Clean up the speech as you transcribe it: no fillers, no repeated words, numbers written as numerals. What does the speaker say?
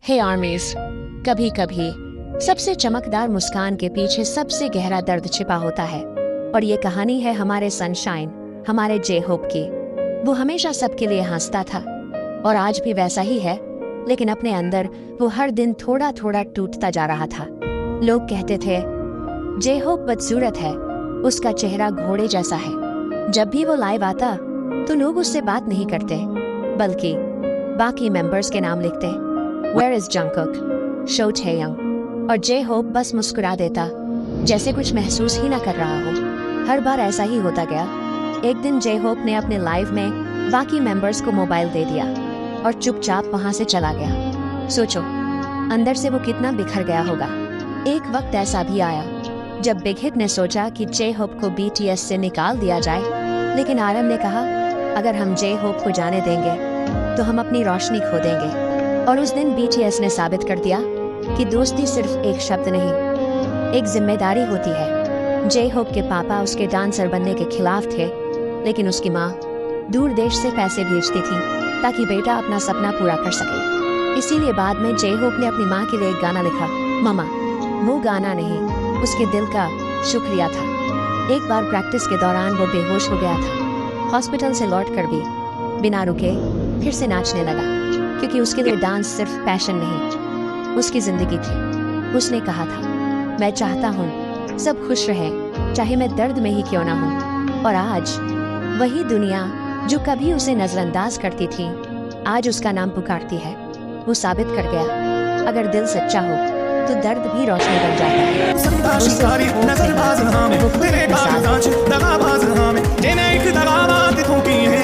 हे आर्मीज, कभी कभी सबसे चमकदार मुस्कान के पीछे सबसे गहरा दर्द छिपा होता है। और ये कहानी है हमारे सनशाइन, हमारे जे होप की। वो हमेशा सबके लिए हंसता था और आज भी वैसा ही है, लेकिन अपने अंदर वो हर दिन थोड़ा थोड़ा टूटता जा रहा था। लोग कहते थे जे होप बदसूरत है, उसका चेहरा घोड़े जैसा है। जब भी वो लाइव आता तो लोग उससे बात नहीं करते, बल्कि बाकी मेंबर्स के नाम लिखते। वेयर इज जंगकुक, शो टेयंग, और जे होप बस मुस्कुरा देता, जैसे कुछ महसूस ही ना कर रहा हो। हर बार ऐसा ही होता गया। एक दिन जे होप ने अपने लाइव में बाकी मेंबर्स को मोबाइल दे दिया और चुपचाप वहां से चला गया। सोचो, अंदर से वो कितना बिखर गया होगा। एक वक्त ऐसा भी आया जब बिग हिट ने सोचा कि जे होप को बीटीएस से निकाल दिया जाए, लेकिन आरएम ने कहा अगर हम जे होप को जाने देंगे तो हम अपनी रोशनी खो देंगे। और उस दिन बीटीएस ने साबित कर दिया कि दोस्ती सिर्फ एक शब्द नहीं, एक जिम्मेदारी होती है। जे होप के पापा उसके डांसर बनने के खिलाफ थे, लेकिन उसकी माँ दूर देश से पैसे भेजती थी ताकि बेटा अपना सपना पूरा कर सके। इसीलिए बाद में जे होप ने अपनी माँ के लिए एक गाना लिखा, ममा। वो गाना नहीं, उसके दिल का शुक्रिया था। एक बार प्रैक्टिस के दौरान वो बेहोश हो गया था। हॉस्पिटल से लौटकर भी बिना रुके फिर से नाचने लगा, क्योंकि उसके लिए डांस सिर्फ पैशन नहीं, उसकी जिंदगी थी। उसने कहा था, मैं चाहता हूँ सब खुश रहें, चाहे मैं दर्द में ही क्यों ना हूँ। और आज वही दुनिया जो कभी उसे नजरअंदाज करती थी, आज उसका नाम पुकारती है। वो साबित कर गया, अगर दिल सच्चा हो तो दर्द भी रोशनी बन जाता है। वो खुद एक मिसाल है।